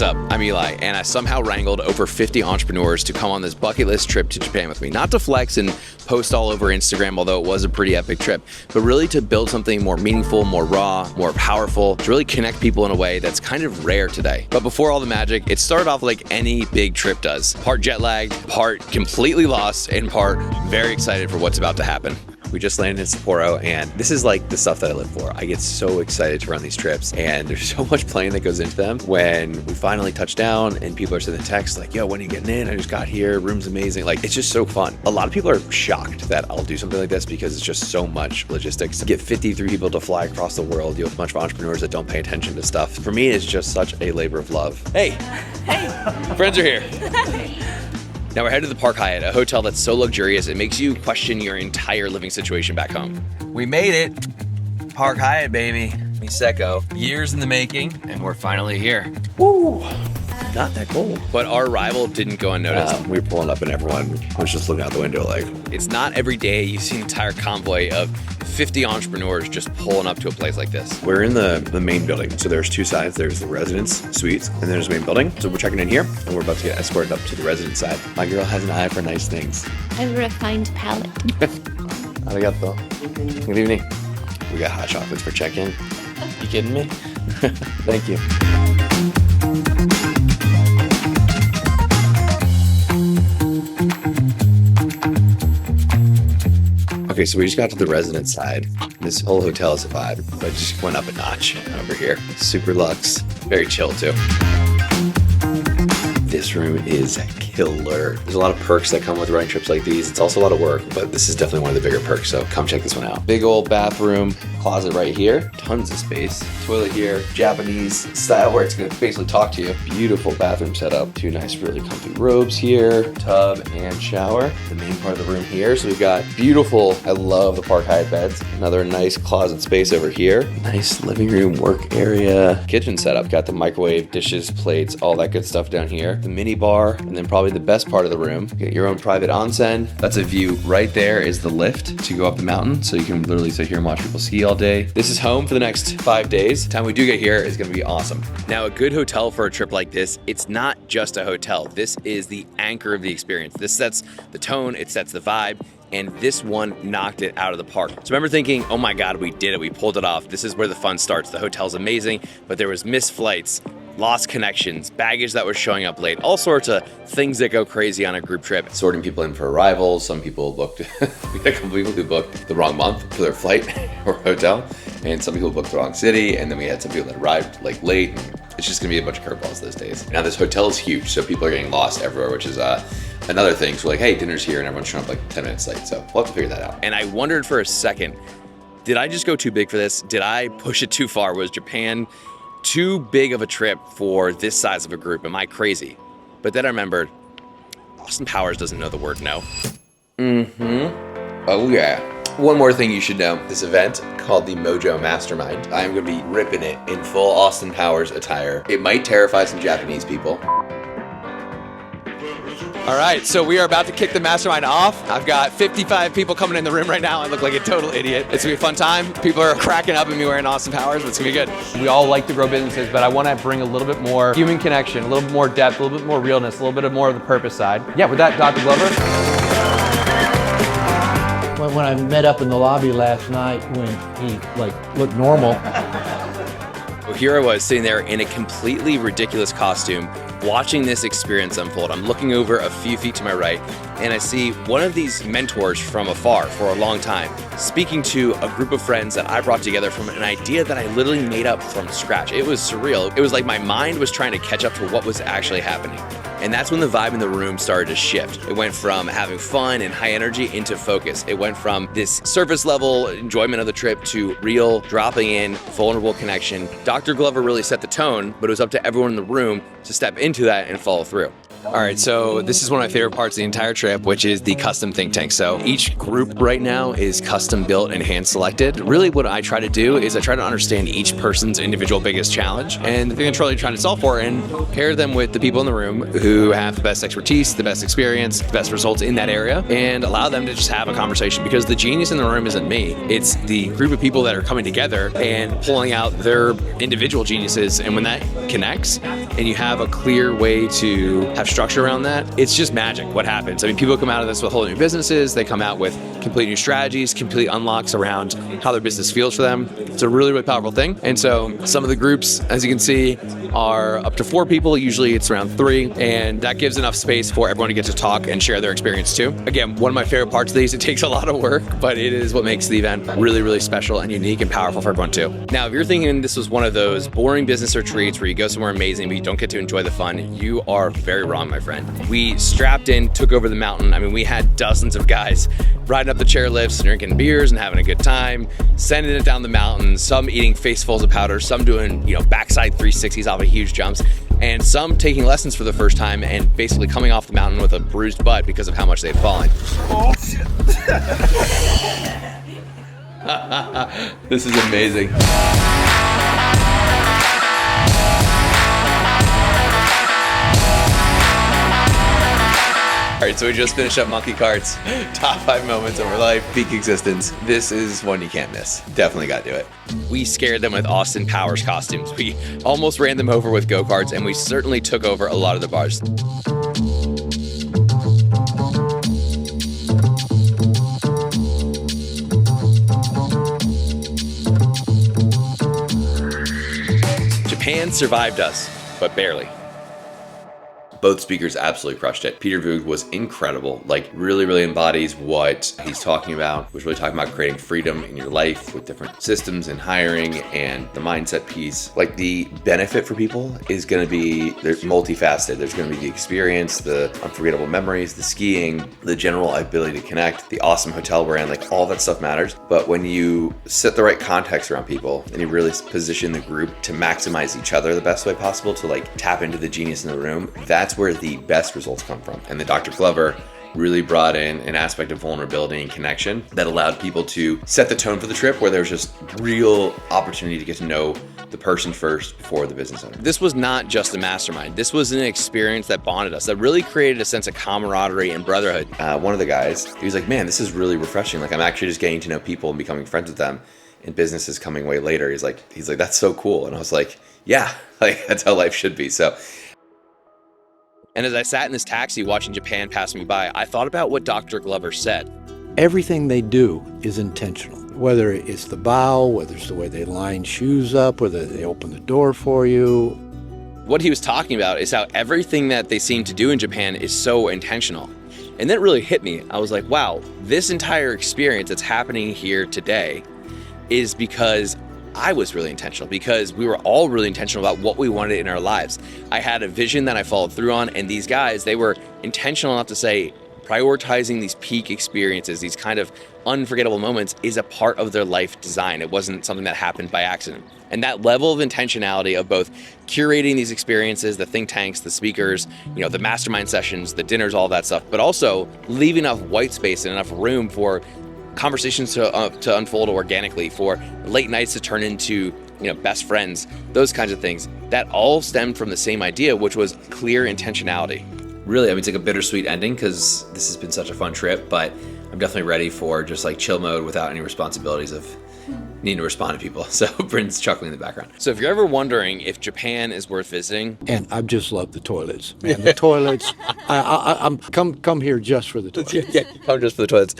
What's up? I'm Eli, and I somehow wrangled over 50 entrepreneurs to come on this bucket list trip to Japan with me. Not to flex and post all over Instagram, although it was a pretty epic trip, but really to build something more meaningful, more raw, more powerful, to really connect people in a way that's kind of rare today. But before all the magic, it started off like any big trip does. Part jet lagged, part completely lost, and part very excited for what's about to happen. We just landed in Sapporo, and this is like the stuff that I live for. I get so excited to run these trips, and there's so much planning that goes into them. When we finally touch down and people are sending texts like, yo, when are you getting in? I just got here, room's amazing. Like, it's just so fun. A lot of people are shocked that I'll do something like this because it's just so much logistics. To get 53 people to fly across the world, deal with a bunch of entrepreneurs that don't pay attention to stuff. For me, it's just such a labor of love. Hey. Hey. Friends are here. Now we're headed to the Park Hyatt, a hotel that's so luxurious it makes you question your entire living situation back home. We made it. Park Hyatt, baby. Niseko. Years in the making, and we're finally here. Woo! Not that cold. But our arrival didn't go unnoticed. We were pulling up and everyone was just looking out the window like... It's not every day you see an entire convoy of 50 entrepreneurs just pulling up to a place like this. We're in the main building. So there's two sides. There's the residence suites and there's the main building. So we're checking in here and we're about to get escorted up to the residence side. My girl has an eye for nice things. I have a refined palate. Arigato. Good evening. We got hot chocolates for check-in. You kidding me? Thank you. Okay, so we just got to the residence side. This whole hotel is a vibe, but it just went up a notch over here. Super luxe, very chill too. This room is killer. There's a lot of perks that come with running trips like these. It's also a lot of work, but this is definitely one of the bigger perks, so come check this one out. Big old bathroom, closet right here, tons of space. Toilet here, Japanese style where it's gonna basically talk to you. Beautiful bathroom setup. Two nice, really comfy robes here, tub and shower. The main part of the room here. So we've got beautiful, I love the Park Hyatt beds. Another nice closet space over here. Nice living room, work area. Kitchen setup, got the microwave, dishes, plates, all that good stuff down here. The mini bar, and then probably the best part of the room, get your own private onsen. That's a view. Right there is the lift to go up the mountain, so you can literally sit here and watch people ski all day. This is home for the next 5 days. The time we do get here is gonna be awesome. Now, a good hotel for a trip like this, it's not just a hotel. This is the anchor of the experience. This sets the tone, it sets the vibe, and this one knocked it out of the park. So I remember thinking, oh my God, we did it, we pulled it off. This is where the fun starts. The hotel's amazing, but there was missed flights, lost connections, baggage that was showing up late, all sorts of things that go crazy on a group trip. Sorting people in for arrivals. Some people booked, we had a couple people who booked the wrong month for their flight or hotel, and some people booked the wrong city, and then we had some people that arrived like late. It's just gonna be a bunch of curveballs those days. Now this hotel is huge, so people are getting lost everywhere, which is another thing. So like, hey, dinner's here, and everyone's showing up like 10 minutes late, so we'll have to figure that out. And I wondered for a second, did I just go too big for this? Did I push it too far? Was Japan too big of a trip for this size of a group? Am I crazy? But then I remembered, Austin Powers doesn't know the word no. Oh yeah. One more thing you should know, this event called the Mojo Mastermind, I am gonna be ripping it in full Austin Powers attire. It might terrify some Japanese people. All right, so we are about to kick the mastermind off. I've got 55 people coming in the room right now. I look like a total idiot. It's gonna be a fun time. People are cracking up at me wearing Austin Powers, but it's gonna be good. We all like to grow businesses, but I want to bring a little bit more human connection, a little bit more depth, a little bit more realness, a little bit more of the purpose side. Yeah, with that, Dr. Glover. When I met up in the lobby last night when he looked normal. Well, here I was sitting there in a completely ridiculous costume, watching this experience unfold. I'm looking over a few feet to my right, and I see one of these mentors from afar for a long time, speaking to a group of friends that I brought together from an idea that I literally made up from scratch. It was surreal. It was like my mind was trying to catch up to what was actually happening. And that's when the vibe in the room started to shift. It went from having fun and high energy into focus. It went from this surface level enjoyment of the trip to real dropping in, vulnerable connection. Dr. Glover really set the tone, but it was up to everyone in the room to step into that and follow through. All right, so this is one of my favorite parts of the entire trip, which is the custom think tank. So each group right now is custom built and hand selected. Really what I try to do is I try to understand each person's individual biggest challenge and the thing I'm really trying to solve for, and pair them with the people in the room who have the best expertise, the best experience, the best results in that area, and allow them to just have a conversation, because the genius in the room isn't me. It's the group of people that are coming together and pulling out their individual geniuses. And when that connects and you have a clear way to have structure around that, it's just magic what happens. I mean, people come out of this with whole new businesses. They come out with complete new strategies, complete unlocks around how their business feels for them. It's a really, really powerful thing. And so some of the groups, as you can see, are up to 4 people. Usually it's around 3, and that gives enough space for everyone to get to talk and share their experience too. Again, one of my favorite parts of these. It takes a lot of work, but it is what makes the event really, really special and unique and powerful for everyone too. Now, if you're thinking this was one of those boring business retreats where you go somewhere amazing but you don't get to enjoy the fun, you are very wrong, my friend. We strapped in, took over the mountain. I mean, we had dozens of guys riding up the chairlifts, drinking beers and having a good time, sending it down the mountain, some eating facefuls of powder, some doing, backside 360s off of huge jumps, and some taking lessons for the first time and basically coming off the mountain with a bruised butt because of how much they'd fallen. Oh, shit. This is amazing. All right, so we just finished up Monkey Carts, top 5 moments of our life, peak existence. This is one you can't miss. Definitely got to do it. We scared them with Austin Powers costumes. We almost ran them over with go-karts, and we certainly took over a lot of the bars. Japan survived us, but barely. Both speakers absolutely crushed it. Peter Voogd was incredible, really, really embodies what he's talking about. Was really talking about creating freedom in your life with different systems and hiring and the mindset piece. The benefit for people is gonna be, there's multifaceted. There's gonna be the experience, the unforgettable memories, the skiing, the general ability to connect, the awesome hotel we're in, all that stuff matters. But when you set the right context around people and you really position the group to maximize each other the best way possible, to tap into the genius in the room, that's where the best results come from. And the Dr. Glover really brought in an aspect of vulnerability and connection that allowed people to set the tone for the trip, where there was just real opportunity to get to know the person first before the business owner. This was not just a mastermind. This was an experience that bonded us, that really created a sense of camaraderie and brotherhood. One of the guys, he was like, man, this is really refreshing. I'm actually just getting to know people and becoming friends with them, and business is coming way later. He's like, that's so cool. And I was like, yeah, that's how life should be. So. And as I sat in this taxi watching Japan pass me by, I thought about what Dr. Glover said. Everything they do is intentional. Whether it's the bow, whether it's the way they line shoes up, whether they open the door for you. What he was talking about is how everything that they seem to do in Japan is so intentional. And that really hit me. I was like, wow, this entire experience that's happening here today is because I was really intentional, because we were all really intentional about what we wanted in our lives. I had a vision that I followed through on, and these guys, they were intentional enough to say, prioritizing these peak experiences, these kind of unforgettable moments, is a part of their life design. It wasn't something that happened by accident. And that level of intentionality of both curating these experiences, the think tanks, the speakers, the mastermind sessions, the dinners, all that stuff, but also leaving enough white space and enough room for conversations to unfold organically, for late nights to turn into best friends, those kinds of things, that all stemmed from the same idea, which was clear intentionality. Really, it's like a bittersweet ending, because this has been such a fun trip, but I'm definitely ready for just chill mode without any responsibilities of needing to respond to people. So Bryn's chuckling in the background. So if you're ever wondering if Japan is worth visiting, and I've just loved the toilets, man. The toilets. I'm come here just for the toilets. Yeah, come just for the toilets.